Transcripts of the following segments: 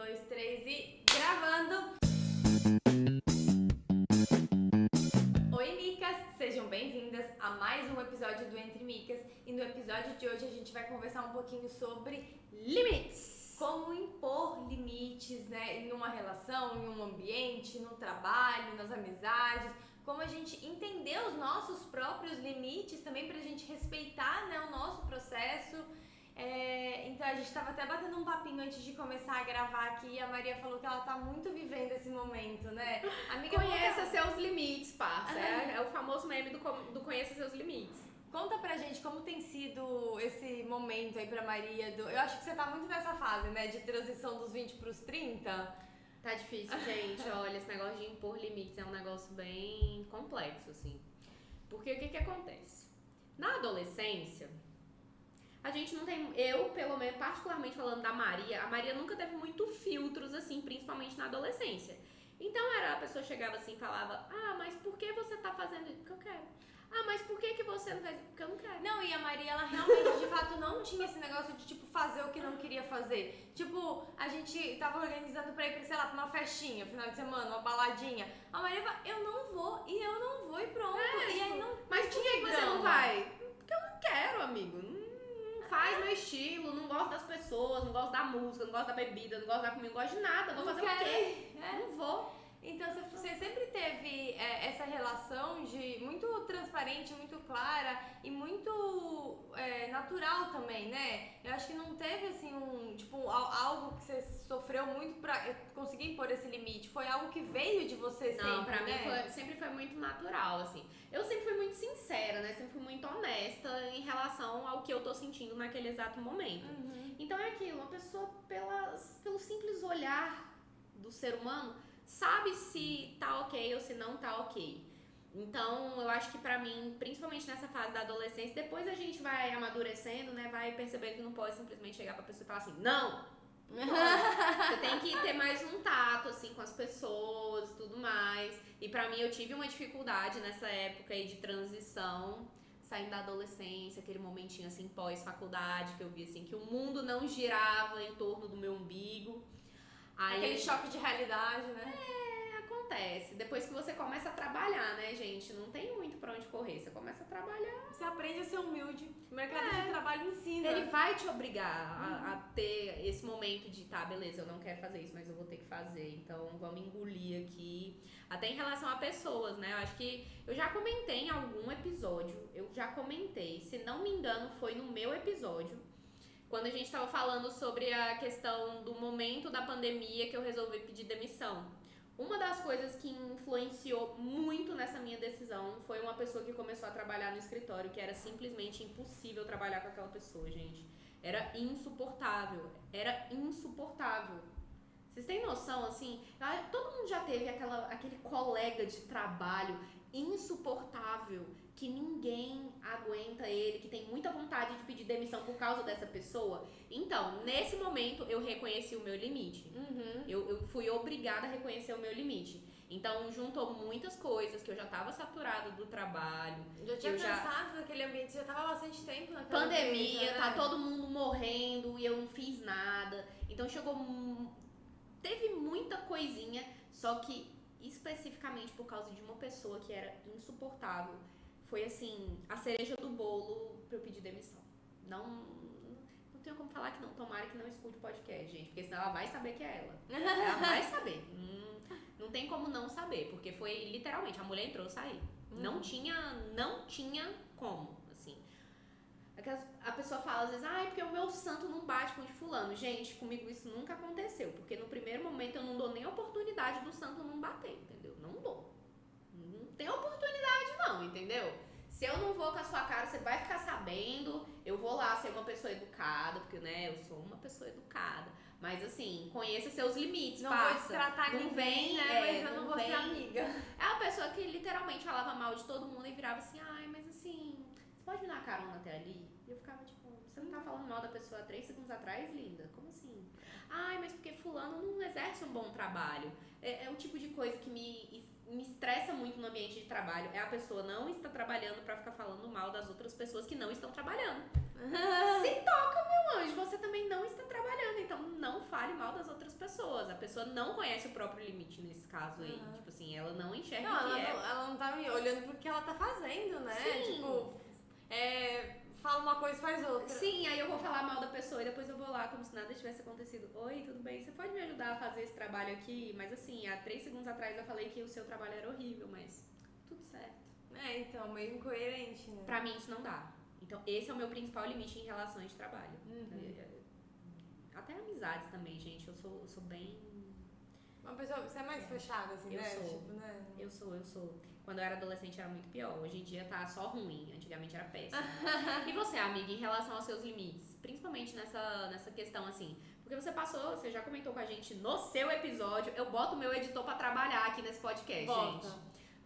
dois, três e gravando! Oi, micas! Sejam bem-vindas a mais um episódio do Entre Micas. E no episódio de hoje a gente vai conversar um pouquinho sobre limites. Como impor limites, né, em uma relação, em um ambiente, no trabalho, nas amizades. Como a gente entender os nossos próprios limites também pra gente respeitar, né, o nosso processo. Então a gente estava até batendo um papinho antes de começar a gravar aqui e a Maria falou que ela tá muito vivendo esse momento, né? Amiga, conheça seus limites, parça. É o famoso meme do conheça seus limites. Conta pra gente como tem sido esse momento aí pra Maria. Eu acho que você tá muito nessa fase, né? De transição dos 20 pros 30. Tá difícil, gente. Olha, esse negócio de impor limites é um negócio bem complexo, assim. Porque o que acontece? Na adolescência, a gente não tem... Eu, pelo menos, particularmente falando da Maria, a Maria nunca teve muito filtros, assim, principalmente na adolescência. Então, a pessoa chegava assim e falava, mas por que você tá fazendo isso? Porque eu quero. Mas por que você não faz isso? Porque eu não quero. Não, e a Maria, ela realmente, de fato, não tinha esse negócio de, tipo, fazer o que não queria fazer. Tipo, a gente tava organizando pra ir, sei lá, pra uma festinha, final de semana, uma baladinha. A Maria fala, eu não vou e pronto. E aí não... Mas por que você não vai? Porque eu não quero, amigo. Não faz meu estilo, não gosto das pessoas, não gosto da música, não gosto da bebida, não gosto da comida, não gosto de nada. Vou fazer o quê? Não vou. Então você sempre teve essa relação de muito transparente, muito clara e muito natural também, né? Eu acho que não teve assim algo que você sofreu muito pra conseguir impor esse limite. Foi algo que veio de você sempre, Não, pra né? mim sempre foi muito natural, assim. Eu sempre fui muito sincera, né? Sempre fui muito honesta em relação ao que eu tô sentindo naquele exato momento. Uhum. Então é aquilo, uma pessoa pelo simples olhar do ser humano sabe se tá ok ou se não tá ok. Então, eu acho que pra mim, principalmente nessa fase da adolescência, depois a gente vai amadurecendo, né? Vai percebendo que não pode simplesmente chegar pra pessoa e falar assim, não! Você tem que ter mais um tato, assim, com as pessoas e tudo mais. E pra mim, eu tive uma dificuldade nessa época aí de transição, saindo da adolescência, aquele momentinho, assim, pós-faculdade, que eu vi, assim, que o mundo não girava em torno do meu umbigo. Aí, aquele choque de realidade, né? Acontece. Depois que você começa a trabalhar, né, gente? Não tem muito pra onde correr. Você começa a trabalhar. Você aprende a ser humilde. O mercado de trabalho ensina. Ele vai te obrigar a ter esse momento de, tá, beleza, eu não quero fazer isso, mas eu vou ter que fazer. Então, vamos engolir aqui. Até em relação a pessoas, né? Eu acho que eu já comentei em algum episódio. Se não me engano, foi no meu episódio. Quando a gente tava falando sobre a questão do momento da pandemia que eu resolvi pedir demissão. Uma das coisas que influenciou muito nessa minha decisão foi uma pessoa que começou a trabalhar no escritório, que era simplesmente impossível trabalhar com aquela pessoa, gente. Era insuportável. Vocês têm noção, assim? Todo mundo já teve aquele colega de trabalho insuportável, que ninguém aguenta ele, que tem muita vontade de pedir demissão por causa dessa pessoa. Então, nesse momento, eu reconheci o meu limite. Uhum. Eu fui obrigada a reconhecer o meu limite. Então, juntou muitas coisas, que eu já tava saturada do trabalho. Já tinha cansado daquele ambiente, já tava bastante tempo naquela pandemia, empresa, né? Tá todo mundo morrendo e eu não fiz nada. Então, teve muita coisinha, só que especificamente por causa de uma pessoa que era insuportável, foi assim, a cereja do bolo pra eu pedir demissão. Não tenho como falar que não, tomara que não escute o podcast, gente, porque senão ela vai saber que é ela. Ela vai saber. Não tem como não saber, porque foi literalmente, a mulher entrou, eu saí. Não tinha como, assim. A pessoa fala às vezes, porque o meu santo não bate com o de fulano. Gente, comigo isso nunca aconteceu, porque no primeiro momento eu não dou nem oportunidade do santo não bater, entendeu? Não dou. Não tem oportunidade não, entendeu? Se eu não vou com a sua cara, você vai ficar sabendo, eu vou lá ser uma pessoa educada, porque, né, eu sou uma pessoa educada. Mas, assim, conheça seus limites, não passa. Não vou tratar ninguém, né, mas eu não vou ser amiga. É uma pessoa que literalmente falava mal de todo mundo e virava assim, mas assim, você pode me dar carona até ali? E eu ficava tipo, você não tá falando mal da pessoa há 3 segundos atrás, linda? Como assim? Mas porque fulano não exerce um bom trabalho. É um tipo de coisa que me estressa muito no ambiente de trabalho. É a pessoa não está trabalhando pra ficar falando mal das outras pessoas que não estão trabalhando. Se toca, meu anjo, você também não está trabalhando, então não fale mal das outras pessoas. pessoas. A pessoa não conhece o próprio limite nesse caso aí. Tipo assim, ela não enxerga o que ela não tá me olhando pro que ela tá fazendo, né? Sim. Tipo, fala uma coisa e faz outra. Sim, aí eu vou falar mal da pessoa e depois eu vou lá como se nada tivesse acontecido. Oi, tudo bem? Você pode me ajudar a fazer esse trabalho aqui? Mas assim, há 3 segundos atrás eu falei que o seu trabalho era horrível, mas tudo certo. Então, meio incoerente, né? Pra mim isso não dá. Então esse é o meu principal limite em relações de trabalho. Até amizades também, gente. Eu sou bem... Uma pessoa, você é mais fechada, assim, eu né? Sou. Tipo, né? Eu sou. Quando eu era adolescente era muito pior. Hoje em dia tá só ruim. Antigamente era péssimo. E você, amiga, em relação aos seus limites? Principalmente nessa questão, assim. Porque você já comentou com a gente no seu episódio. Eu boto o meu editor pra trabalhar aqui nesse podcast, Bota. gente.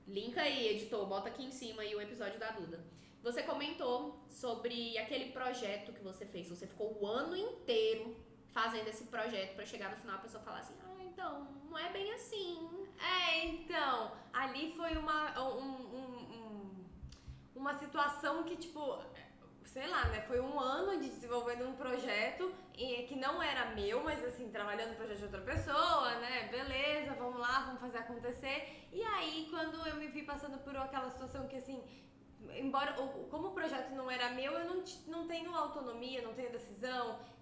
Linka aí, editor. Bota aqui em cima aí o episódio da Duda. Você comentou sobre aquele projeto que você fez. Você ficou o ano inteiro fazendo esse projeto pra chegar no final a pessoa falar assim, então, não é bem assim. Então, ali foi uma situação que, tipo, sei lá, né? Foi um ano de desenvolvendo um projeto que não era meu, mas assim, trabalhando no projeto de outra pessoa, né? Beleza, vamos lá, vamos fazer acontecer. E aí, quando eu me vi passando por aquela situação que, assim, embora, como o projeto não era meu, eu não tenho autonomia, não tenho decisão.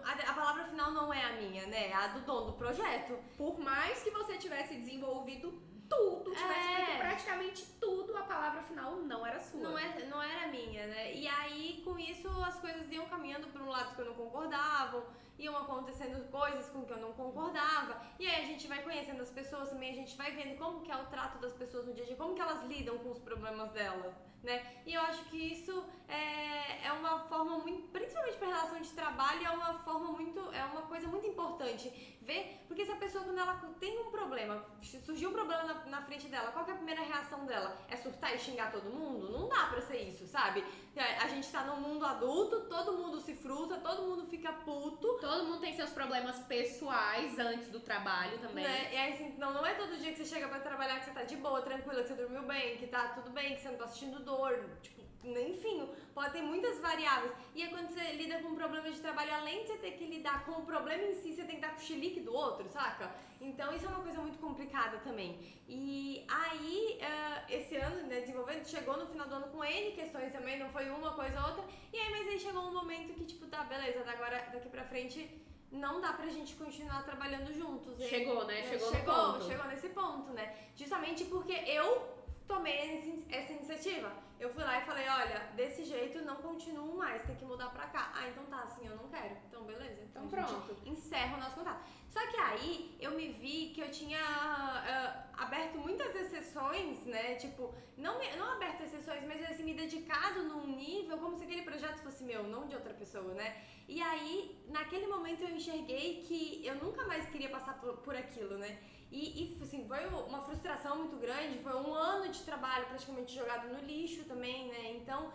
A palavra final não é a minha, né? É a do dono do projeto. Por mais que você tivesse desenvolvido tudo, tivesse feito praticamente tudo, a palavra final não era sua. Não era minha, né? E aí, com isso, as coisas iam caminhando por um lado que eu não concordava, iam acontecendo coisas com que eu não concordava. E aí a gente vai conhecendo as pessoas também, a gente vai vendo como que é o trato das pessoas no dia a dia, como que elas lidam com os problemas delas, né? E eu acho que isso é uma forma muito, principalmente para relação de trabalho, é uma coisa muito importante ver, porque se a pessoa, quando ela tem um problema, surgiu um problema na frente dela, qual que é a primeira reação dela? É surtar e xingar todo mundo? Não dá pra ser isso, sabe? A gente tá num mundo adulto, todo mundo se frustra, todo mundo fica puto. Todo mundo tem seus problemas pessoais antes do trabalho também. Né? E aí, assim, não é todo dia que você chega pra trabalhar que você tá de boa, tranquila, que você dormiu bem, que tá tudo bem, que você não tá sentindo dor, tipo, enfim, pode ter muitas variáveis. E aí quando você lida com um problema de trabalho, além de você ter que lidar com o problema em si, você tem que dar com o chilique do outro, saca? Então isso é uma coisa muito complicada também. E aí, esse ano, né, desenvolvendo, chegou no final do ano com N questões também, não foi uma coisa ou outra. E aí, mas aí chegou um momento que, tipo, tá, beleza, agora daqui pra frente não dá pra gente continuar trabalhando juntos. Chegou, né? Chegou nesse ponto, né? Justamente porque eu tomei essa iniciativa. Eu fui lá e falei, olha, desse jeito não continuo mais, tem que mudar pra cá. Então tá, assim, eu não quero. Então beleza, então pronto. Encerra o nosso contato. Só que aí eu me vi que eu tinha aberto muitas exceções, né? Tipo, não aberto exceções, mas assim, me dedicado num nível como se aquele projeto fosse meu, não de outra pessoa, né? E aí, naquele momento eu enxerguei que eu nunca mais queria passar por aquilo, né? E assim, foi uma frustração muito grande, foi um ano de trabalho praticamente jogado no lixo também, né? Então,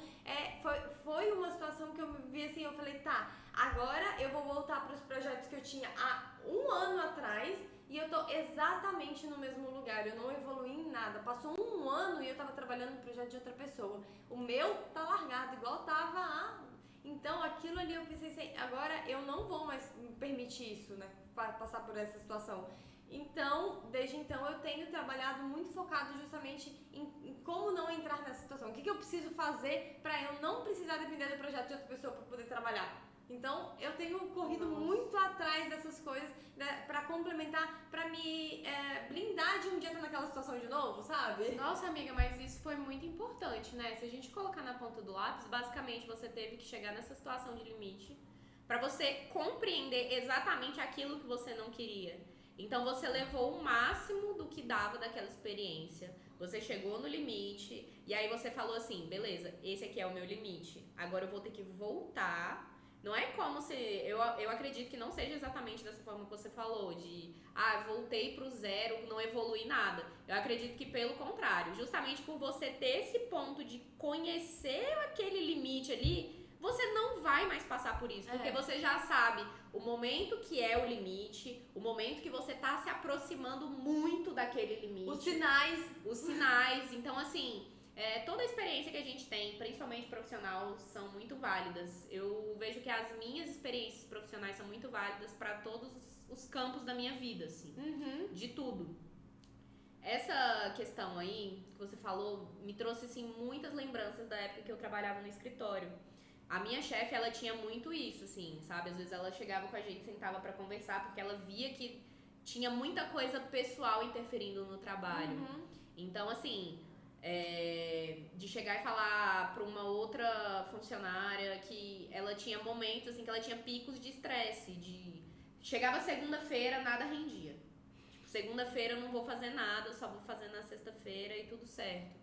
foi uma situação que eu me vi assim, eu falei, tá, agora eu vou voltar para os projetos que eu tinha há um ano atrás e eu tô exatamente no mesmo lugar, eu não evoluí em nada. Passou um ano e eu tava trabalhando no projeto de outra pessoa. O meu tá largado, igual tava Então, aquilo ali eu pensei assim, agora eu não vou mais me permitir isso, né? Passar por essa situação. Então, desde então, eu tenho trabalhado muito focado justamente em como não entrar nessa situação. O que eu preciso fazer para eu não precisar depender do projeto de outra pessoa para poder trabalhar. Então, eu tenho corrido muito atrás dessas coisas, né, para complementar, para me blindar de um dia estar naquela situação de novo, sabe? Nossa, amiga, mas isso foi muito importante, né? Se a gente colocar na ponta do lápis, basicamente você teve que chegar nessa situação de limite para você compreender exatamente aquilo que você não queria. Então você levou o máximo do que dava daquela experiência. Você chegou no limite e aí você falou assim, beleza, esse aqui é o meu limite. Agora eu vou ter que voltar. Não é como se... Eu acredito que não seja exatamente dessa forma que você falou, de... voltei pro zero, não evolui nada. Eu acredito que pelo contrário, justamente por você ter esse ponto de conhecer aquele limite ali, você não vai mais passar por isso, porque você já sabe o momento que é o limite, o momento que você tá se aproximando muito daquele limite. Os sinais. Então, assim, toda a experiência que a gente tem, principalmente profissional, são muito válidas. Eu vejo que as minhas experiências profissionais são muito válidas para todos os campos da minha vida, assim. De tudo. Essa questão aí que você falou me trouxe, assim, muitas lembranças da época que eu trabalhava no escritório. A minha chefe, ela tinha muito isso, assim, sabe? Às vezes ela chegava com a gente, sentava pra conversar, porque ela via que tinha muita coisa pessoal interferindo no trabalho. Então, assim, de chegar e falar pra uma outra funcionária que ela tinha momentos, assim, que ela tinha picos de estresse, chegava segunda-feira, nada rendia. Tipo, segunda-feira eu não vou fazer nada, só vou fazer na sexta-feira e tudo certo.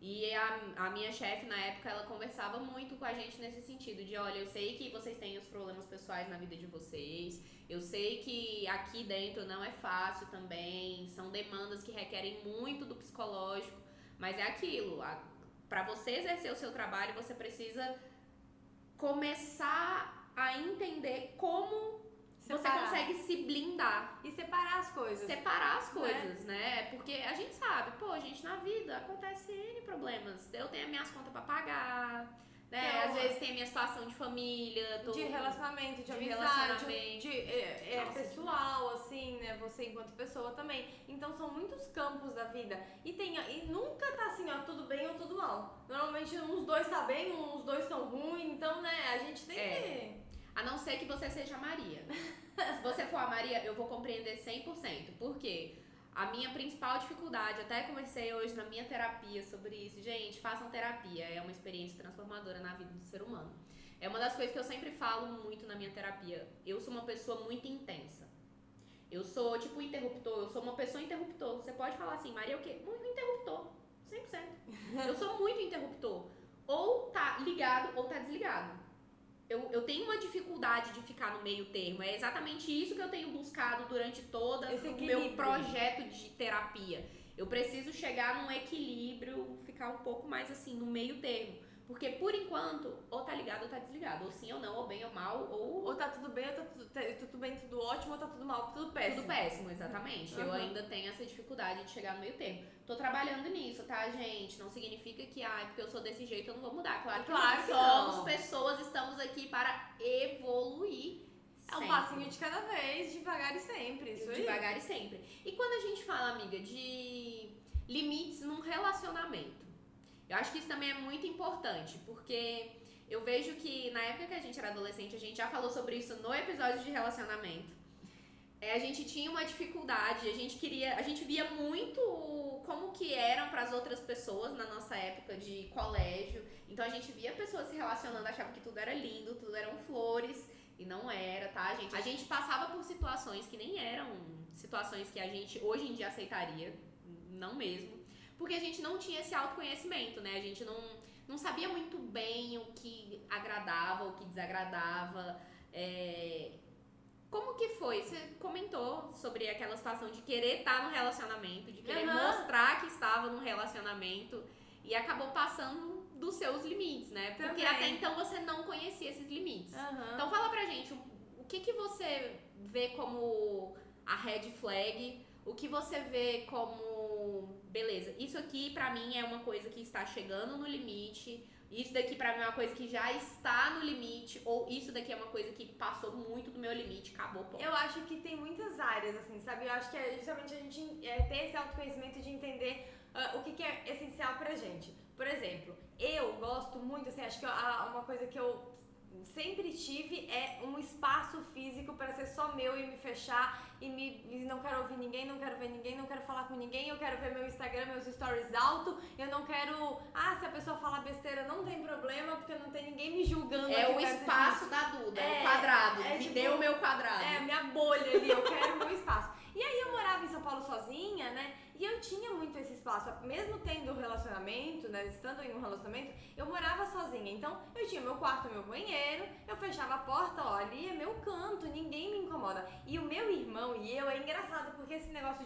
E a minha chefe, na época, ela conversava muito com a gente nesse sentido de, olha, eu sei que vocês têm os problemas pessoais na vida de vocês, eu sei que aqui dentro não é fácil também, são demandas que requerem muito do psicológico, mas é aquilo, para você exercer o seu trabalho, você precisa começar a entender como você consegue se blindar. E separar as coisas. Separar as coisas, né? Porque a gente sabe, gente, na vida acontece N problemas. Eu tenho as minhas contas pra pagar, né? Às vezes tem a minha situação de família, de relacionamento, de amizade, pessoal, assim, né? Você enquanto pessoa também. Então são muitos campos da vida. E nunca tá assim, ó, tudo bem ou tudo mal. Normalmente uns dois tá bem, uns dois tão ruins. Então, né, a gente tem que... A não ser que você seja a Maria. Se você for a Maria, eu vou compreender 100%. Por quê? A minha principal dificuldade, até conversei hoje na minha terapia sobre isso. Gente, façam terapia, é uma experiência transformadora na vida do ser humano. É uma das coisas que eu sempre falo muito na minha terapia. Eu sou uma pessoa muito intensa. Eu sou tipo interruptor, eu sou uma pessoa interruptor. Você pode falar assim, Maria, o quê? Muito interruptor, 100%. Eu sou muito interruptor. Ou tá ligado ou tá desligado. Eu tenho uma dificuldade de ficar no meio termo. É exatamente isso que eu tenho buscado durante todo o meu projeto de terapia. Eu preciso chegar num equilíbrio, ficar um pouco mais assim, no meio termo. Porque, por enquanto, ou tá ligado ou tá desligado. Ou sim ou não, ou bem ou mal, ou tá tudo bem, ou tá tudo bem, tudo ótimo, ou tá tudo mal, tudo péssimo. Tudo péssimo, exatamente. Eu ainda tenho essa dificuldade de chegar no meio termo. Tô trabalhando nisso, tá, gente? Não significa que, porque eu sou desse jeito, eu não vou mudar. Claro que nós somos pessoas, estamos aqui para evoluir. É um passinho de cada vez, devagar e sempre. Isso aí. Devagar e sempre. E quando a gente fala, amiga, de limites num relacionamento, eu acho que isso também é muito importante, porque eu vejo que na época que a gente era adolescente, a gente já falou sobre isso no episódio de relacionamento. A gente tinha uma dificuldade, a gente via muito como que eram para as outras pessoas na nossa época de colégio. Então a gente via pessoas se relacionando, achava que tudo era lindo, tudo eram flores, e não era, tá, gente? A gente passava por situações que nem eram situações que a gente hoje em dia aceitaria, não mesmo. Porque a gente não tinha esse autoconhecimento, né? A gente não sabia muito bem o que agradava, o que desagradava. Como que foi? Você comentou sobre aquela situação de querer estar no relacionamento, de querer mostrar que estava no relacionamento e acabou passando dos seus limites, né? Porque até então você não conhecia esses limites. Então fala pra gente, o que você vê como a red flag, o que você vê como, beleza, isso aqui pra mim é uma coisa que está chegando no limite, isso daqui pra mim é uma coisa que já está no limite, ou isso daqui é uma coisa que passou muito do meu limite, acabou, pô. Eu acho que tem muitas áreas, assim, sabe? Eu acho que justamente a gente ter esse autoconhecimento de entender o que é essencial pra gente. Por exemplo, eu gosto muito, assim, acho que uma coisa que eu sempre tive um espaço físico para ser só meu e me fechar e não quero ouvir ninguém, não quero ver ninguém, não quero falar com ninguém, eu quero ver meu Instagram, meus stories alto, eu não quero, se a pessoa falar besteira não tem problema, porque não tem ninguém me julgando. O espaço da Duda, o quadrado, me deu o meu quadrado. Minha bolha ali, eu quero o meu espaço. E aí eu morava em São Paulo sozinha, né? E eu tinha muito esse espaço, mesmo tendo um relacionamento, né, estando em um relacionamento, eu morava sozinha, então eu tinha meu quarto, meu banheiro, eu fechava a porta, ó, ali é meu canto, ninguém me incomoda. E o meu irmão e eu, é engraçado, porque esse negócio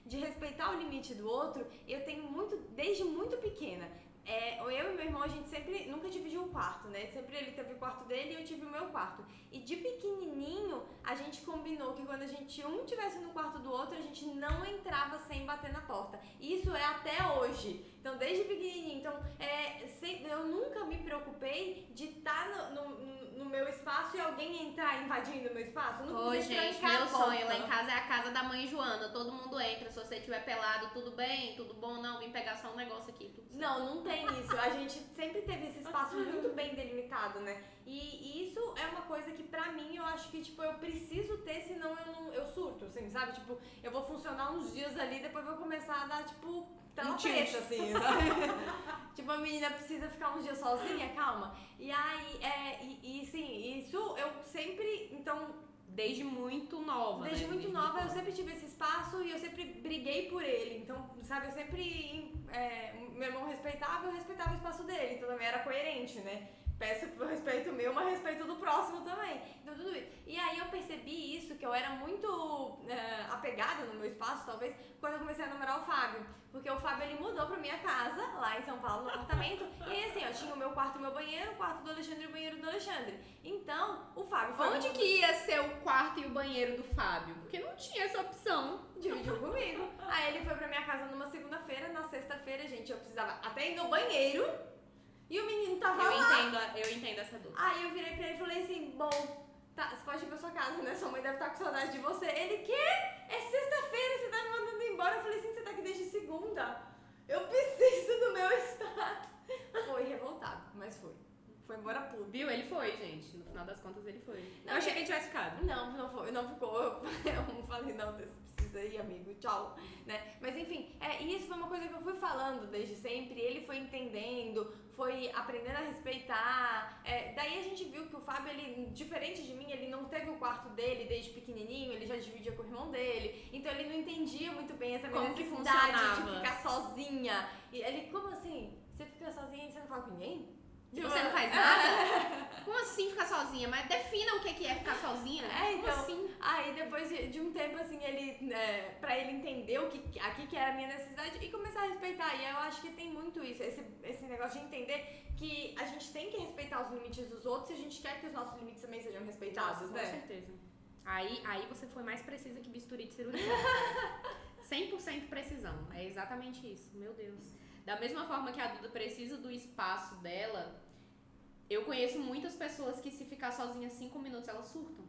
de respeitar o limite do outro, eu tenho muito, desde muito pequena. Eu e meu irmão, a gente sempre, nunca dividiu o quarto, né? Sempre ele teve o quarto dele e eu tive o meu quarto. E de pequenininho, a gente combinou que quando um tivesse no quarto do outro, a gente não entrava sem bater na porta. E isso é até hoje. Então, desde pequenininho. Então, eu nunca me preocupei de estar no meu espaço e alguém entrar invadindo o meu espaço. Eu nunca precisei gente, trancar meu a porta. sonho lá em casa é a casa da mãe Joana. Todo mundo entra, se você estiver pelado, tudo bem, tudo bom, não, vim pegar só um negócio aqui. Tudo certo. Não tem isso. A gente sempre teve esse espaço muito bem delimitado, né? E isso é uma coisa que pra mim eu acho que, tipo, eu preciso ter, senão eu surto, assim, sabe? Tipo, eu vou funcionar uns dias ali, depois vou começar a dar, tipo, tela preta, assim, sabe? Tipo, a menina precisa ficar uns dias sozinha, calma. E aí, sim, isso eu sempre, então... Desde muito nova, Desde né? muito nova eu sempre tive esse espaço e eu sempre briguei por ele. Então, sabe, eu sempre... meu irmão respeitava, eu respeitava o espaço dele. Então também era coerente, né? Peço pro respeito meu, mas respeito do próximo também. Então tudo isso. E aí eu percebi isso, que eu era muito apegada no meu espaço, talvez, quando eu comecei a namorar o Fábio. Porque o Fábio, ele mudou pra minha casa, lá em São Paulo, no apartamento. E aí, assim, eu tinha o meu quarto e o meu banheiro, o quarto do Alexandre e o banheiro do Alexandre. Então, o Fábio foi... Onde que ia ser o quarto e o banheiro do Fábio? Porque não tinha essa opção. Dividiu comigo. Aí ele foi pra minha casa numa segunda-feira, na sexta-feira, gente, eu precisava até ir no banheiro. E o menino tava lá. Eu entendo essa dor. Aí eu virei pra ele e falei assim, bom, tá, você pode ir pra sua casa, né? Sua mãe deve estar com saudade de você. Ele, quê? É sexta-feira, você tá me mandando embora. Eu falei assim, você tá aqui desde segunda. Eu preciso do meu estado. Foi revoltado, mas foi. Foi embora puto. Viu? Ele foi, gente. No final das contas, ele foi. Não, eu achei que ele tivesse ficado. Não foi, não ficou. Eu falei, não, você precisa ir, amigo, tchau. Né? Mas enfim, e isso foi uma coisa que eu fui falando desde sempre. Ele foi entendendo, foi aprendendo a respeitar. Daí a gente viu que o Fábio, ele, diferente de mim, ele não teve o quarto dele desde pequenininho, ele já dividia com o irmão dele. Então ele não entendia muito bem essa minha necessidade de ficar sozinha. E ele, como assim? Você fica sozinha e você não fala com ninguém? Você não faz nada? Como assim ficar sozinha? Mas defina o que é ficar sozinha. Então, como assim? Aí depois de um tempo, assim, ele, pra ele entender aqui que era a minha necessidade e começar a respeitar. E eu acho que tem muito isso, esse negócio de entender que a gente tem que respeitar os limites dos outros e a gente quer que os nossos limites também sejam respeitados, Nossa, né? Com certeza. Aí você foi mais precisa que bisturi de cirurgia. 100% precisão. É exatamente isso. Meu Deus. Da mesma forma que a Duda precisa do espaço dela, eu conheço muitas pessoas que se ficar sozinha 5 minutos, elas surtam.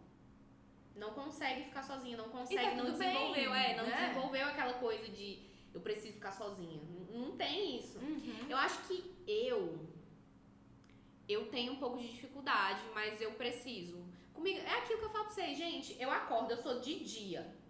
Não consegue ficar sozinha, não consegue, não desenvolveu, não desenvolveu aquela coisa de eu preciso ficar sozinha. Não tem isso. Uhum. Eu acho que eu tenho um pouco de dificuldade, mas eu preciso. Comigo, é aquilo que eu falo pra vocês, gente, eu acordo, eu sou de dia.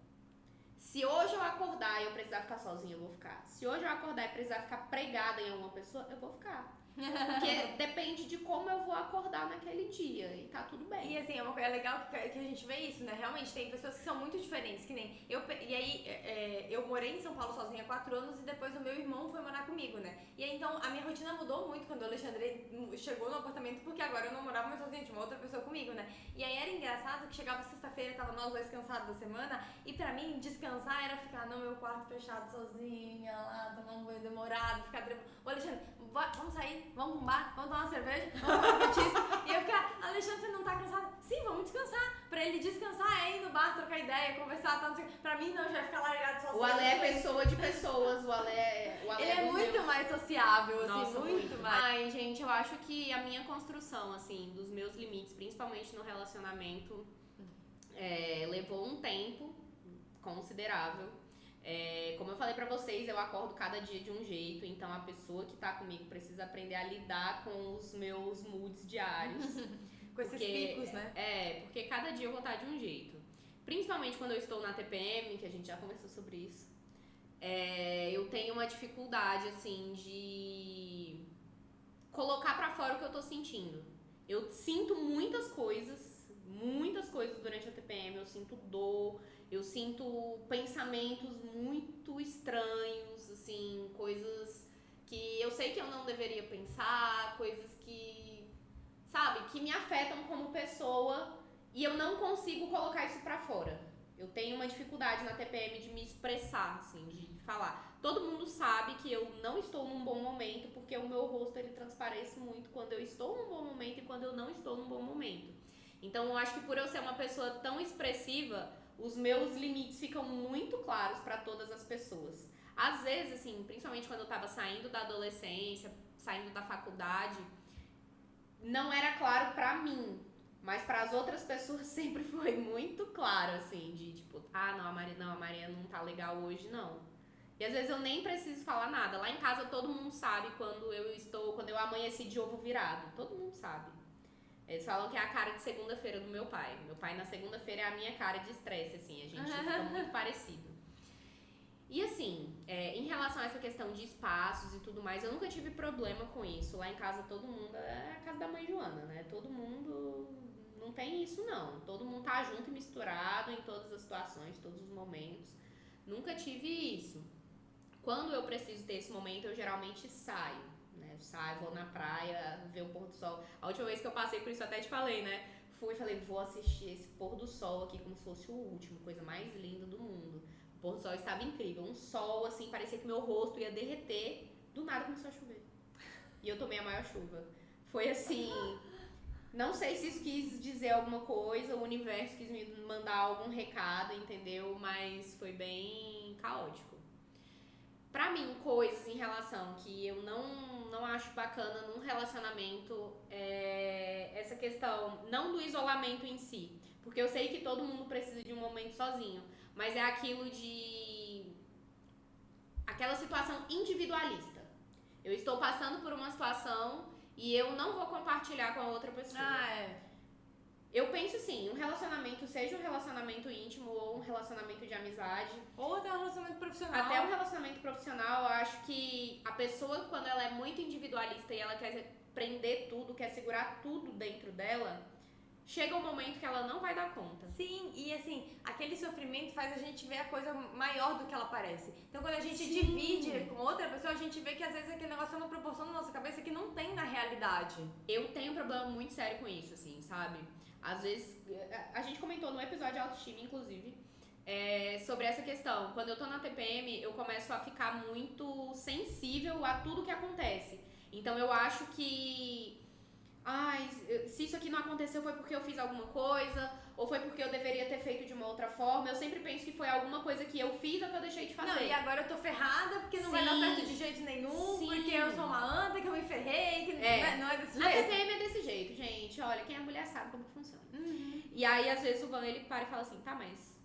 Se hoje eu acordar e eu precisar ficar sozinha, eu vou ficar. Se hoje eu acordar e precisar ficar pregada em alguma pessoa, eu vou ficar. Porque depende de como eu vou acordar naquele dia e tá tudo bem. E assim, é legal que a gente vê isso, né? Realmente tem pessoas que são muito diferentes, que nem eu. E aí, eu morei em São Paulo sozinha há 4 anos e depois o meu irmão foi morar comigo, né? E aí, então, a minha rotina mudou muito quando o Alexandre chegou no apartamento, porque agora eu não morava mais sozinha, tinha uma outra pessoa comigo, né? E aí era engraçado que chegava sexta-feira, tava nós dois cansados da semana, e pra mim, descansar era ficar no meu quarto fechado sozinha, lá, tomar um banho demorado, ficar... Ô, Alexandre, vamos sair? Vamos pra um bar? Vamos tomar uma cerveja? Vamos tomar um petisco? E eu ficar, Alexandre, você não tá cansado? Sim, vamos descansar. Pra ele descansar é ir no bar, trocar ideia, conversar, tal, não sei o que. Pra mim, não, já vai ficar largado sozinho. O Ale é pessoa de pessoas, o Ale ele é muito mais sociável, assim, Nossa, muito mais. Ai, gente, eu acho que a minha construção, assim, dos meus limites, principalmente no relacionamento, levou um tempo considerável. Como eu falei pra vocês, eu acordo cada dia de um jeito, então a pessoa que tá comigo precisa aprender a lidar com os meus moods diários. Com esses picos, né? Porque cada dia eu vou estar de um jeito. Principalmente quando eu estou na TPM, que a gente já conversou sobre isso, eu tenho uma dificuldade, assim, de colocar pra fora o que eu tô sentindo. Eu sinto muitas coisas durante a TPM, eu sinto dor, eu sinto pensamentos muito estranhos, assim, coisas que eu sei que eu não deveria pensar, coisas que, sabe, que me afetam como pessoa e eu não consigo colocar isso pra fora. Eu tenho uma dificuldade na TPM de me expressar, assim, de falar. Todo mundo sabe que eu não estou num bom momento porque o meu rosto, ele transparece muito quando eu estou num bom momento e quando eu não estou num bom momento. Então, eu acho que por eu ser uma pessoa tão expressiva, os meus limites ficam muito claros para todas as pessoas. Às vezes, assim, principalmente quando eu tava saindo da adolescência, saindo da faculdade, não era claro pra mim, mas para as outras pessoas sempre foi muito claro, assim, de tipo, não, a Maria não tá legal hoje, não. E às vezes eu nem preciso falar nada. Lá em casa todo mundo sabe quando eu amanheci de ovo virado. Todo mundo sabe. Eles falam que é a cara de segunda-feira do meu pai. Meu pai na segunda-feira é a minha cara de estresse, assim, a gente fica muito parecido. E assim, em relação a essa questão de espaços e tudo mais, eu nunca tive problema com isso. Lá em casa todo mundo, é a casa da mãe Joana, né? Todo mundo, não tem isso não. Todo mundo tá junto e misturado em todas as situações, todos os momentos. Nunca tive isso. Quando eu preciso ter esse momento, eu geralmente saio, né? Eu saio, vou na praia, ver o pôr do sol. A última vez que eu passei por isso, até te falei, né? Fui e falei, vou assistir esse pôr do sol aqui como se fosse o último, coisa mais linda do mundo. O pôr do sol estava incrível, um sol assim, parecia que meu rosto ia derreter, do nada começou a chover. E eu tomei a maior chuva. Foi assim, não sei se isso quis dizer alguma coisa, o universo quis me mandar algum recado, entendeu? Mas foi bem caótico. Pra mim, coisas em relação que eu não acho bacana num relacionamento é essa questão, não do isolamento em si, porque eu sei que todo mundo precisa de um momento sozinho, mas é aquilo de aquela situação individualista. Eu estou passando por uma situação e eu não vou compartilhar com a outra pessoa. Eu penso assim, um relacionamento, seja um relacionamento íntimo ou um relacionamento de amizade. Ou até um relacionamento profissional. Até um relacionamento profissional, eu acho que a pessoa, quando ela é muito individualista e ela quer prender tudo, quer segurar tudo dentro dela, chega um momento que ela não vai dar conta. Sim, e assim, aquele sofrimento faz a gente ver a coisa maior do que ela parece. Então quando a gente divide com outra pessoa, a gente vê que às vezes aquele negócio é uma proporção na nossa cabeça que não tem na realidade. Eu tenho um problema muito sério com isso, assim, sabe? Às vezes, a gente comentou no episódio de autoestima, inclusive, sobre essa questão. Quando eu tô na TPM, eu começo a ficar muito sensível a tudo que acontece. Então eu acho que se isso aqui não aconteceu foi porque eu fiz alguma coisa, ou foi porque eu deveria ter feito de uma outra forma. Eu sempre penso que foi alguma coisa que eu fiz ou que eu deixei de fazer. Não, e agora eu tô ferrada porque não vai dar certo de jeito nenhum, porque eu sou uma anta, que eu me ferrei, que não é desse jeito. A TPM é desse jeito, gente. Olha, quem é mulher sabe como que funciona. E aí, às vezes, o Van, ele para e fala assim, tá, mas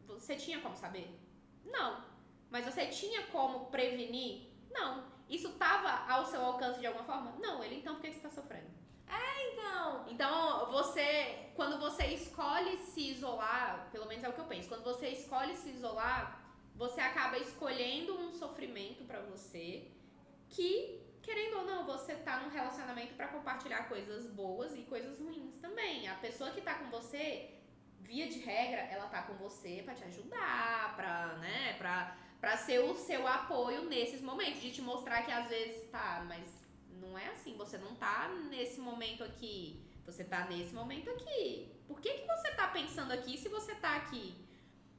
você tinha como saber? Não. Mas você tinha como prevenir? Não. Isso tava ao seu alcance de alguma forma? Não. Ele, então, por que você tá sofrendo? Então, quando você escolhe se isolar, pelo menos é o que eu penso, quando você escolhe se isolar, você acaba escolhendo um sofrimento pra você que, querendo ou não, você tá num relacionamento pra compartilhar coisas boas e coisas ruins também. A pessoa que tá com você, via de regra, ela tá com você pra te ajudar, pra ser o seu apoio nesses momentos, de te mostrar que às vezes mas não é assim, você não tá nesse momento aqui, você tá nesse momento aqui. Por que você tá pensando aqui se você tá aqui?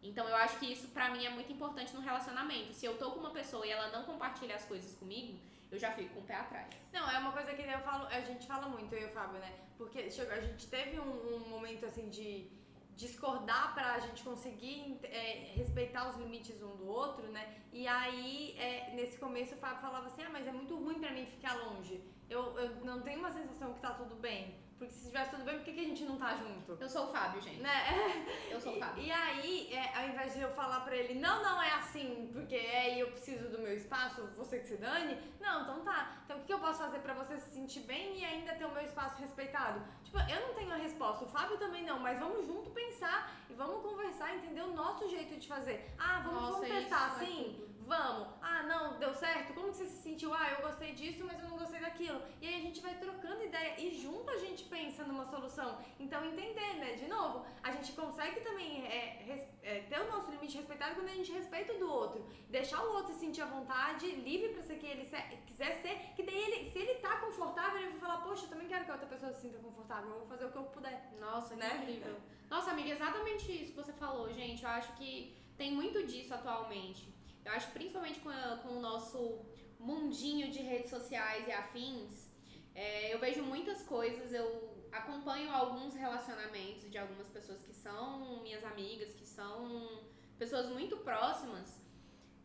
Então eu acho que isso pra mim é muito importante no relacionamento. Se eu tô com uma pessoa e ela não compartilha as coisas comigo, eu já fico com o pé atrás. Não, é uma coisa que a gente fala muito, eu e o Fábio, né? Porque a gente teve um momento assim de discordar pra gente conseguir respeitar os limites um do outro, né? E aí, nesse começo, o Fábio falava assim, mas é muito ruim pra mim ficar longe. Eu não tenho uma sensação que tá tudo bem. Porque se estivesse tudo bem, por que a gente não tá junto? Eu sou o Fábio, gente. Né? Eu sou o Fábio. E aí, ao invés de eu falar pra ele, não é assim, porque eu preciso do meu espaço, você que se dane. Não, então tá. Então o que eu posso fazer pra você se sentir bem e ainda ter o meu espaço respeitado? Tipo, eu não tenho a resposta, o Fábio também não, mas vamos junto pensar e vamos conversar, entender o nosso jeito de fazer. Vamos testar assim? Vamos. Não, deu certo? Como que você se sentiu? Eu gostei disso, mas eu não gostei daquilo. E aí a gente vai trocando ideia e junto a gente pensa numa solução. Então, entender, né? De novo, a gente consegue também ter o nosso limite respeitado quando a gente respeita o do outro. Deixar o outro se sentir à vontade, livre pra ser quem ele quiser ser. Que daí, se ele tá confortável, ele vai falar, poxa, eu também quero que a outra pessoa se sinta confortável. Eu vou fazer o que eu puder. Nossa, que incrível. Nossa, amiga, exatamente isso que você falou, gente. Eu acho que tem muito disso atualmente. Eu acho que principalmente com o nosso mundinho de redes sociais e afins, eu vejo muitas coisas, eu acompanho alguns relacionamentos de algumas pessoas que são minhas amigas, que são pessoas muito próximas,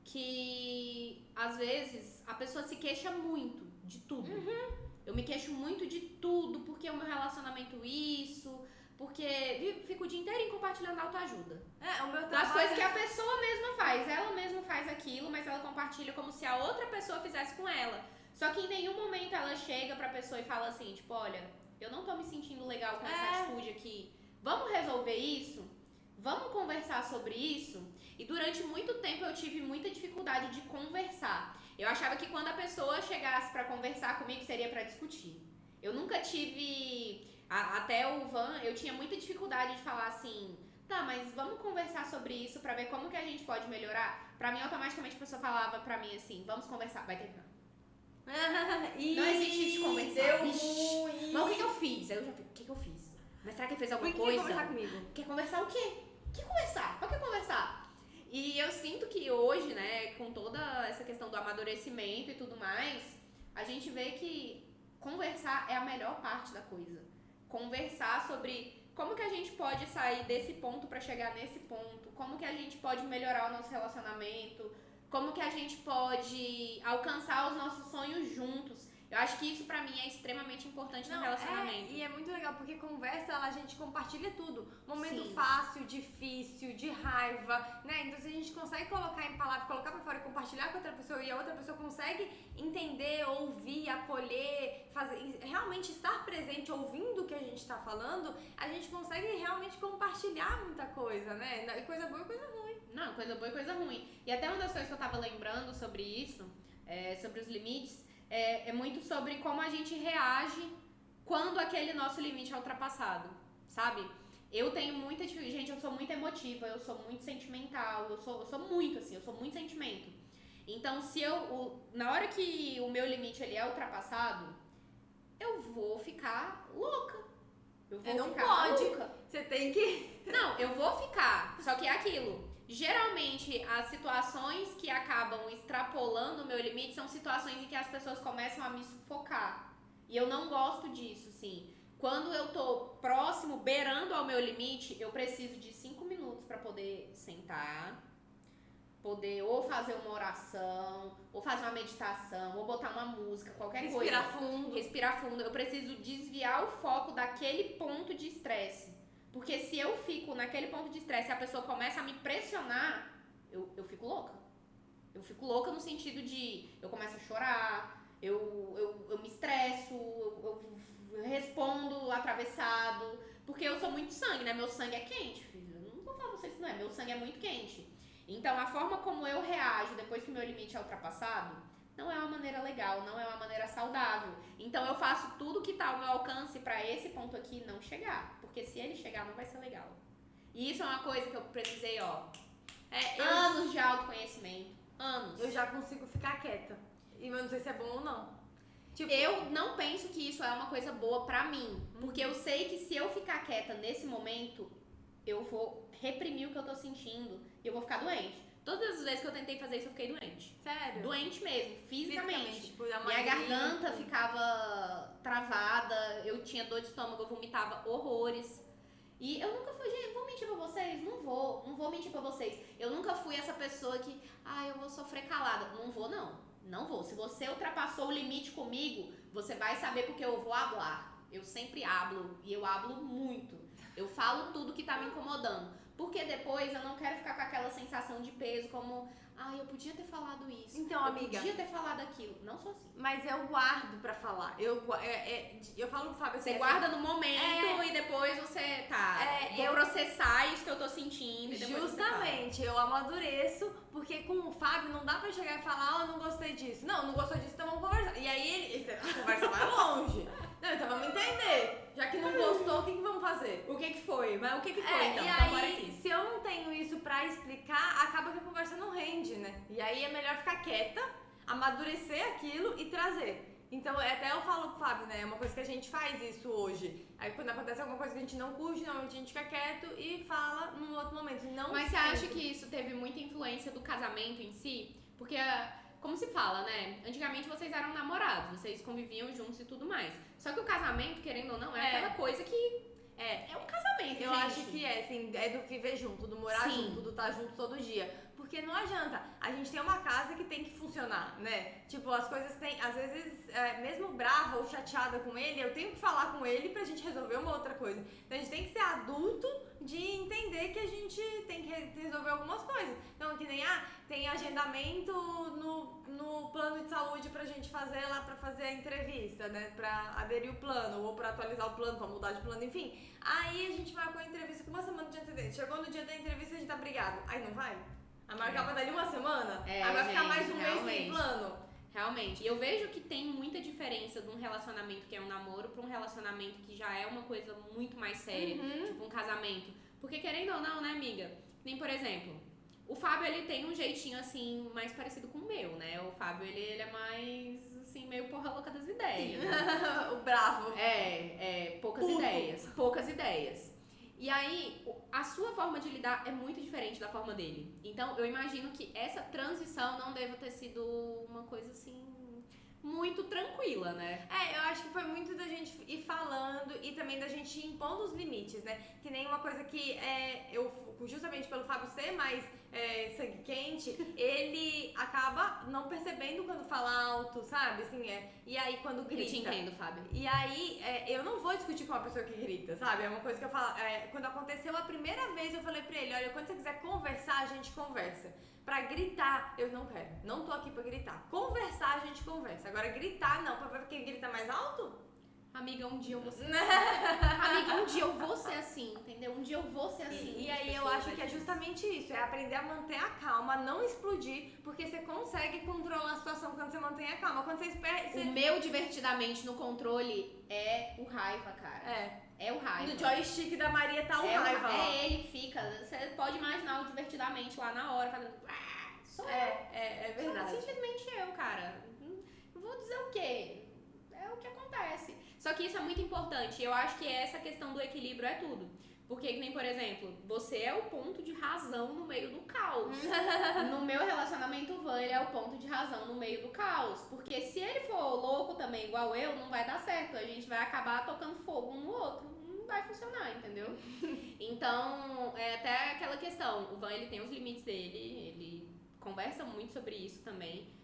que às vezes a pessoa se queixa muito de tudo. Eu me queixo muito de tudo, porque o meu relacionamento porque fico o dia inteiro compartilhando autoajuda. O meu trabalho... Das coisas que a pessoa mesma faz. Ela mesma faz aquilo, mas ela compartilha como se a outra pessoa fizesse com ela. Só que em nenhum momento ela chega pra pessoa e fala assim, tipo, olha, eu não tô me sentindo legal com essa atitude aqui. Vamos resolver isso? Vamos conversar sobre isso? E durante muito tempo eu tive muita dificuldade de conversar. Eu achava que quando a pessoa chegasse pra conversar comigo seria pra discutir. Eu nunca tive... Até o Van, eu tinha muita dificuldade de falar assim, tá, mas vamos conversar sobre isso pra ver como que a gente pode melhorar. Pra mim, automaticamente a pessoa falava pra mim assim, vamos conversar, vai terminar. Não existe de conversar. Deu ruim. Mas o que eu fiz? Aí eu já fico, o que eu fiz? Mas será que ele fez alguma Por que coisa? quer conversar comigo? Quer conversar o quê? Que conversar? Pra que conversar? E eu sinto que hoje, né, com toda essa questão do amadurecimento e tudo mais, a gente vê que conversar é a melhor parte da coisa. Conversar sobre como que a gente pode sair desse ponto pra chegar nesse ponto, como que a gente pode melhorar o nosso relacionamento, como que a gente pode alcançar os nossos sonhos juntos. Eu acho que isso pra mim é extremamente importante no relacionamento. E é muito legal, porque conversa, a gente compartilha tudo. Momento Sim. fácil, difícil, de raiva, né? Então se a gente consegue colocar em palavras, colocar pra fora e compartilhar com outra pessoa, e a outra pessoa consegue entender, ouvir, acolher, realmente estar presente, ouvindo o que a gente tá falando, a gente consegue realmente compartilhar muita coisa, né? E coisa boa e coisa ruim. Não, coisa boa e coisa ruim. E até uma das coisas que eu tava lembrando sobre isso, sobre os limites, é muito sobre como a gente reage quando aquele nosso limite é ultrapassado, sabe? Eu tenho muita dificuldade, gente, eu sou muito emotiva, eu sou muito sentimental, eu sou muito assim, eu sou muito sentimento. Então, na hora que o meu limite ele é ultrapassado, eu vou ficar louca. Eu vou não ficar pode. maluca. Você tem que... Não, eu vou ficar, só que é aquilo. Geralmente, as situações que acabam extrapolando o meu limite são situações em que as pessoas começam a me sufocar. E eu não gosto disso, sim. Quando eu tô próximo, beirando ao meu limite, eu preciso de 5 minutos pra poder sentar, poder ou fazer uma oração, ou fazer uma meditação, ou botar uma música, qualquer coisa. Respirar fundo. Eu preciso desviar o foco daquele ponto de estresse. Porque se eu fico naquele ponto de estresse e a pessoa começa a me pressionar, eu fico louca. Eu fico louca no sentido de eu começo a chorar, eu me estresso, eu respondo atravessado, porque eu sou muito sangue, né? Meu sangue é quente, filho. Eu não vou falar pra vocês que não é, meu sangue é muito quente. Então a forma como eu reajo depois que o meu limite é ultrapassado não é uma maneira legal, não é uma maneira saudável. Então eu faço tudo que tá ao meu alcance pra esse ponto aqui não chegar. Porque se ele chegar, não vai ser legal. E isso é uma coisa que eu precisei, anos de autoconhecimento. Anos. Eu já consigo ficar quieta. E eu não sei se é bom ou não. Tipo, eu não penso que isso é uma coisa boa pra mim. Porque eu sei que se eu ficar quieta nesse momento, eu vou reprimir o que eu tô sentindo e eu vou ficar doente. Todas as vezes que eu tentei fazer isso, eu fiquei doente. Sério? Doente mesmo, fisicamente. Tipo, Minha garganta ficava travada, eu tinha dor de estômago, eu vomitava horrores. E eu nunca fui, gente, vou mentir pra vocês? Não vou mentir pra vocês. Eu nunca fui essa pessoa que, eu vou sofrer calada. Não vou, não. Não vou. Se você ultrapassou o limite comigo, você vai saber porque eu vou hablar. Eu sempre hablo, e eu hablo muito. Eu falo tudo que tá me incomodando. Porque depois eu não quero ficar com aquela sensação de peso, como, eu podia ter falado isso. Então, eu amiga, podia ter falado aquilo. Não sou assim. Mas eu guardo pra falar. Eu falo pro Fábio assim. Você guarda no momento e depois você vou processar isso que eu tô sentindo. E depois justamente, eu amadureço, porque com o Fábio não dá pra chegar e falar, eu não gostei disso. Não gostou disso, então vamos conversar. E aí a conversa vai longe. Não, então vamos entender. Já que não gostou, o que vamos fazer? O que foi? Mas o que foi então? E aí, se eu não tenho isso pra explicar, acaba que a conversa não rende, né? E aí é melhor ficar quieta, amadurecer aquilo e trazer. Então, até eu falo pro Fábio, né? É uma coisa que a gente faz isso hoje. Aí quando acontece alguma coisa que a gente não curte, normalmente a gente fica quieto e fala num outro momento. Mas você acha que isso teve muita influência do casamento em si? Porque, como se fala, né? Antigamente vocês eram namorados, vocês conviviam juntos e tudo mais. Só que o casamento, querendo ou não, é aquela coisa que é um casamento, eu acho que assim, é do viver junto, do morar Sim. junto, do estar junto todo dia. Porque não adianta, a gente tem uma funcionar, né? Tipo, as coisas têm, às vezes, mesmo brava ou chateada com ele, eu tenho que falar com ele pra gente resolver uma outra coisa. Então a gente tem que ser adulto de entender que a gente tem que resolver algumas coisas. Então, que nem, tem agendamento no plano de saúde pra gente fazer lá, pra fazer a entrevista, né? Pra aderir o plano, ou pra atualizar o plano, pra mudar de plano, enfim. Aí a gente marcou a entrevista com uma semana de antecedência. Chegou no dia da entrevista e a gente tá brigado. Aí não vai? A marcava dali uma semana? Aí vai ficar mais um mês sem plano? Realmente. E eu vejo que tem muita diferença de um relacionamento que é um namoro pra um relacionamento que já é uma coisa muito mais séria. Tipo um casamento. Porque querendo ou não, né, amiga? Nem, por exemplo, o Fábio, ele tem um jeitinho, assim, mais parecido com o meu, né? O Fábio, ele é mais, assim, meio porra louca das ideias. Né? O bravo. Poucas ideias. E aí, a sua forma de lidar é muito diferente da forma dele. Então, eu imagino que essa transição não deva ter sido uma coisa, assim, muito tranquila, né? Eu acho que foi muito da gente ir falando e também da gente impondo os limites, né? Que nem uma coisa que eu, justamente pelo Fábio ser mais sangue quente, ele acaba não percebendo quando fala alto, sabe? Assim, e aí quando grita. Eu te entendo, Fábio. E aí, eu não vou discutir com uma pessoa que grita, sabe? É uma coisa que eu falo. Quando aconteceu a primeira vez, eu falei pra ele: olha, quando você quiser conversar, a gente conversa. Pra gritar, eu não quero. Não tô aqui pra gritar. Conversar, a gente conversa. Agora, gritar, não. Pra ver quem grita mais alto? Amiga, um dia eu vou ser assim. Amiga, um dia eu vou ser assim, entendeu? Um dia eu vou ser assim. E aí eu acho que é justamente isso. É aprender a manter a calma, não explodir. Porque você consegue controlar a situação quando você mantém a calma. Quando você espera... O meu divertidamente no controle é o raiva, cara. É o raiva. No joystick da Maria tá o raiva. É ele que fica. Você pode imaginar o divertidamente lá na hora, fazendo... Sou eu. É verdade. Sou simplesmente eu, cara. Vou dizer o quê? É o que acontece. Só que isso é muito importante. Eu acho que essa questão do equilíbrio é tudo. Porque, nem por exemplo, você é o ponto de razão no meio do caos. No meu relacionamento, o Van, ele é o ponto de razão no meio do caos. Porque se ele for louco também, igual eu, não vai dar certo. A gente vai acabar tocando fogo um no outro. Não vai funcionar, entendeu? Então, é até aquela questão. O Van, ele tem os limites dele. Ele conversa muito sobre isso também.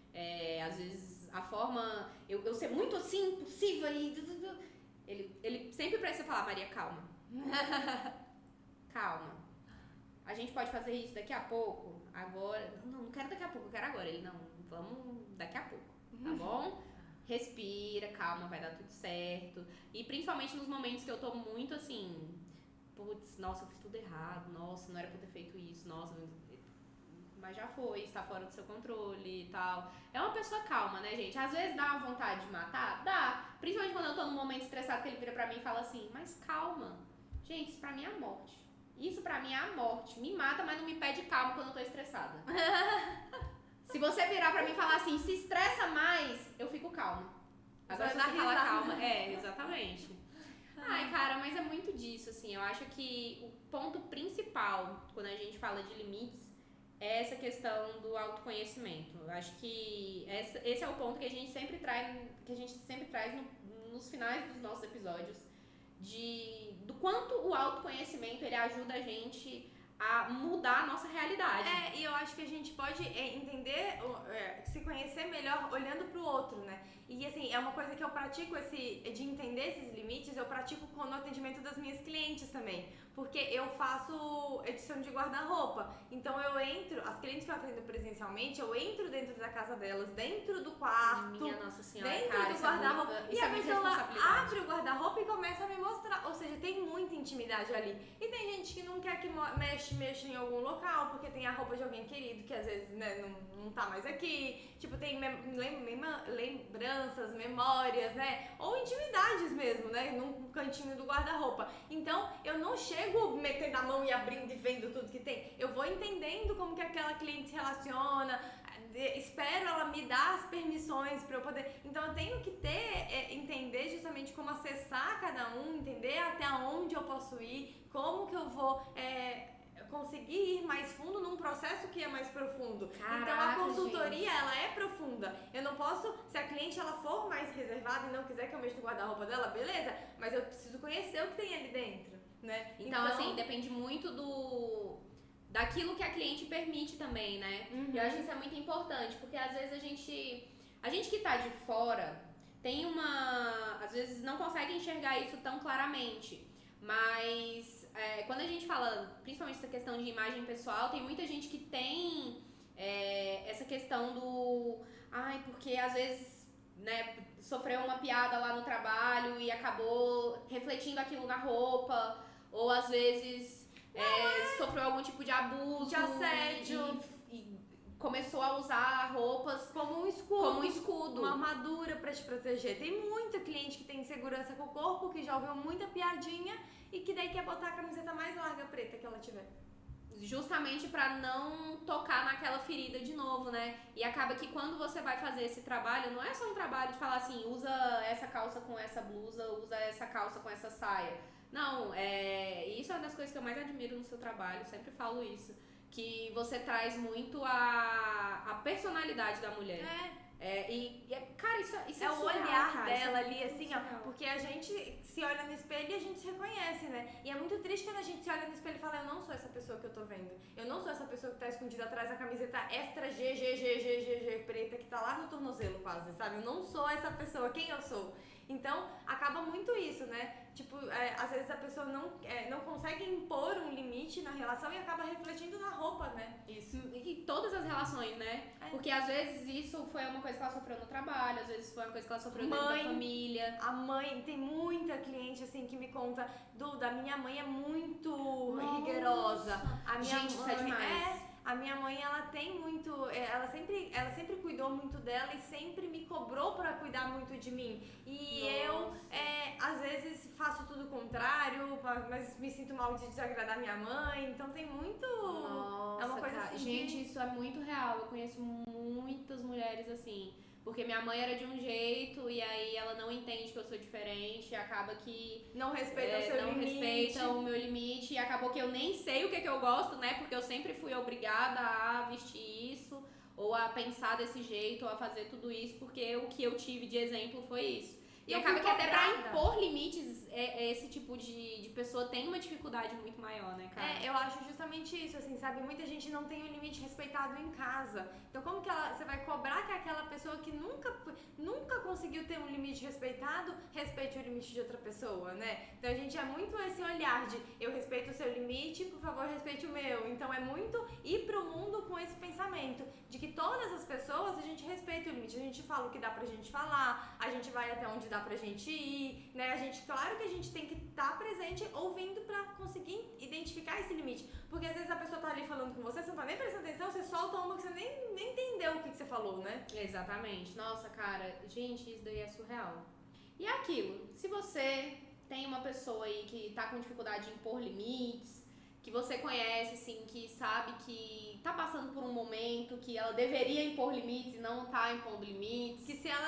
Às vezes, a forma... Eu ser muito assim, impulsiva e... Ele sempre precisa falar: Maria, calma. Calma. A gente pode fazer isso daqui a pouco? Agora? Não quero daqui a pouco, eu quero agora. Ele: não, vamos daqui a pouco, tá bom? Respira, calma, vai dar tudo certo. E principalmente nos momentos que eu tô muito assim... Putz, nossa, eu fiz tudo errado. Nossa, não era pra ter feito isso. Nossa... Mas já foi, está fora do seu controle e tal. É uma pessoa calma, né, gente? Às vezes dá uma vontade de matar? Dá. Principalmente quando eu tô num momento estressado, que ele vira pra mim e fala assim: mas calma. Gente, isso pra mim é a morte. Isso pra mim é a morte. Me mata, mas não me pede calma quando eu tô estressada. Se você virar pra mim e falar assim: se estressa mais, eu fico calma. Agora se você falar calma... exatamente. Ai, cara, mas é muito disso, assim. Eu acho que o ponto principal, quando a gente fala de limites, é essa questão do autoconhecimento. Eu acho que esse é o ponto que a gente sempre traz, nos finais dos nossos episódios, do quanto o autoconhecimento ele ajuda a gente a mudar a nossa realidade. E eu acho que a gente pode entender, se conhecer melhor olhando pro outro, né? E assim, é uma coisa que eu pratico de entender esses limites, eu pratico no atendimento das minhas clientes também. Porque eu faço edição de guarda-roupa. Então eu entro, as clientes que eu atendo presencialmente, eu entro dentro da casa delas, dentro do quarto. Minha Nossa Senhora, dentro cara, do guarda-roupa. E a pessoa abre o o guarda-roupa e começa a me mostrar. Ou seja, tem muita intimidade ali. E tem gente que não quer que mexa em algum local, porque tem a roupa de alguém querido que às vezes, né, não tá mais aqui. Tipo, tem lembranças, memórias, né? Ou intimidades mesmo, né? Num cantinho do guarda-roupa. Então, eu não chego metendo a mão e abrindo e vendo tudo que tem. Eu vou entendendo como que aquela cliente se relaciona, espero ela me dar as permissões para eu poder... Então, eu tenho que entender justamente como acessar cada um, entender até onde eu posso ir, como que eu vou... conseguir ir mais fundo num processo que é mais profundo. Caraca, então a consultoria, gente, ela é profunda. Eu não posso, se a cliente ela for mais reservada e não quiser que eu mexa no guarda-roupa dela, beleza, mas eu preciso conhecer o que tem ali dentro, né? Então assim, depende muito daquilo que a cliente permite também, né? E eu acho que isso é muito importante, porque às vezes a gente que tá de fora às vezes não consegue enxergar isso tão claramente, mas quando a gente fala, principalmente essa questão de imagem pessoal, tem muita gente que tem essa questão porque às vezes, né, sofreu uma piada lá no trabalho e acabou refletindo aquilo na roupa, ou às vezes sofreu algum tipo de abuso, de assédio, e começou a usar roupas como um escudo, uma armadura pra te proteger. Tem muita cliente que tem insegurança com o corpo, que já ouviu muita piadinha e que daí quer botar a camiseta mais larga preta que ela tiver. Justamente pra não tocar naquela ferida de novo, né? E acaba que quando você vai fazer esse trabalho, não é só um trabalho de falar assim, usa essa calça com essa blusa, usa essa calça com essa saia. Não, isso é uma das coisas que eu mais admiro no seu trabalho, sempre falo isso. Que você traz muito a personalidade da mulher. Cara, isso é o surreal, olhar cara, dela ali, assim, surreal. porque a gente se olha no espelho e a gente se reconhece, né? E é muito triste quando a gente se olha no espelho e fala, eu não sou essa pessoa que eu tô vendo. Eu não sou essa pessoa que tá escondida atrás da camiseta extra GGGGGG preta que tá lá no tornozelo quase, sabe? Eu não sou essa pessoa, quem eu sou? Então, acaba muito isso, né? Tipo, às vezes a pessoa não consegue impor um limite na relação e acaba refletindo na roupa, né? Isso. E todas as relações, né? Porque às vezes isso foi uma coisa que ela sofreu no trabalho, às vezes foi uma coisa que ela sofreu dentro da família. A mãe, tem muita cliente assim que me conta, da minha mãe é muito rigorosa. A minha gente, isso é demais. A minha mãe, ela tem muito, ela sempre cuidou muito dela e sempre me cobrou pra cuidar muito de mim. E eu, às vezes, faço tudo o contrário, mas me sinto mal de desagradar minha mãe. Então tem muito... Nossa, é uma coisa assim gente, isso é muito real. Eu conheço muitas mulheres assim. Porque minha mãe era de um jeito e aí ela não entende que eu sou diferente e acaba que... Não respeita o seu limite. Não respeita o meu limite e acabou que eu nem sei o que eu gosto, né? Porque eu sempre fui obrigada a vestir isso, ou a pensar desse jeito, ou a fazer tudo isso, porque o que eu tive de exemplo foi isso. E acaba que até pra impor limites, esse tipo de pessoa tem uma dificuldade muito maior, né, cara? Eu acho justamente isso, assim, sabe? Muita gente não tem o limite respeitado em casa. Então, como que você vai cobrar que aquela pessoa que nunca conseguiu ter um limite respeitado, respeite o limite de outra pessoa, né? Então, a gente é muito esse olhar de eu respeito o seu limite, por favor, respeite o meu. Então, é muito ir pro mundo com esse pensamento de que todas as pessoas, a gente respeita o limite. A gente fala o que dá pra gente falar, a gente vai até onde dá pra gente ir, né? Claro que a gente tem que estar presente ouvindo pra conseguir identificar esse limite. Porque às vezes a pessoa tá ali falando com você não tá nem prestando atenção, você solta uma que você nem entendeu o que você falou, né? Exatamente. Nossa, cara, gente, isso daí é surreal. E é aquilo, se você tem uma pessoa aí que tá com dificuldade em impor limites, que você conhece, assim, que sabe que tá passando por um momento que ela deveria impor limites e não tá impondo limites. Que se ela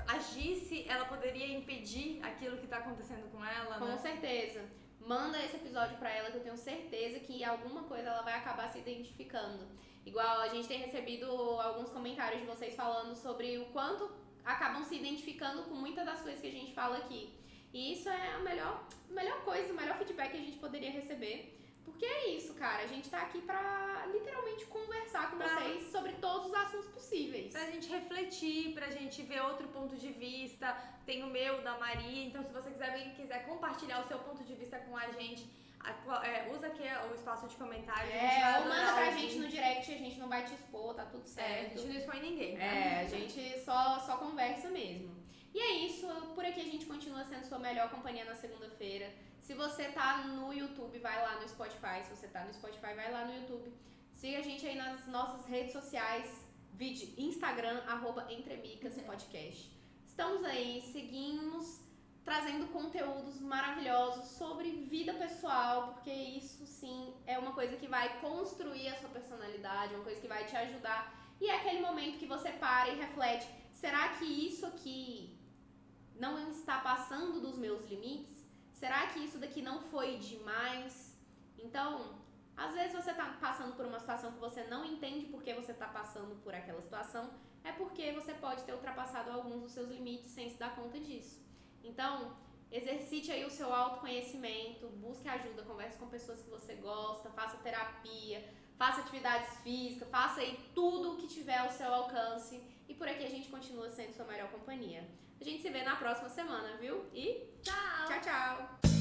agisse, ela poderia impedir aquilo que tá acontecendo com ela, né? Com certeza. Manda esse episódio pra ela que eu tenho certeza que alguma coisa ela vai acabar se identificando. Igual a gente tem recebido alguns comentários de vocês falando sobre o quanto acabam se identificando com muitas das coisas que a gente fala aqui. E isso é a melhor coisa, o melhor feedback que a gente poderia receber. Porque é isso, cara. A gente tá aqui pra literalmente conversar com vocês sobre todos os assuntos possíveis. Pra gente refletir, pra gente ver outro ponto de vista. Tem o meu, da Maria. Então, se você quiser compartilhar o seu ponto de vista com a gente, usa aqui o espaço de comentários. Ou manda pra gente no direct, a gente não vai te expor, tá tudo certo. A gente não expõe ninguém. Né? A gente só conversa mesmo. E é isso, por aqui a gente continua sendo sua melhor companhia na segunda-feira. Se você tá no YouTube, vai lá no Spotify. Se você tá no Spotify, vai lá no YouTube. Siga a gente aí nas nossas redes sociais, Instagram, @entremicaspodcast. Estamos aí, seguimos trazendo conteúdos maravilhosos sobre vida pessoal, porque isso sim é uma coisa que vai construir a sua personalidade, uma coisa que vai te ajudar. E é aquele momento que você para e reflete, será que isso aqui não está passando dos meus limites? Será que isso daqui não foi demais? Então, às vezes você está passando por uma situação que você não entende por que você está passando por aquela situação, é porque você pode ter ultrapassado alguns dos seus limites sem se dar conta disso. Então, exercite aí o seu autoconhecimento, busque ajuda, converse com pessoas que você gosta, faça terapia, faça atividades físicas, faça aí tudo o que tiver ao seu alcance. E por aqui a gente continua sendo sua melhor companhia. A gente se vê na próxima semana, viu? E Tchau! tchau, tchau!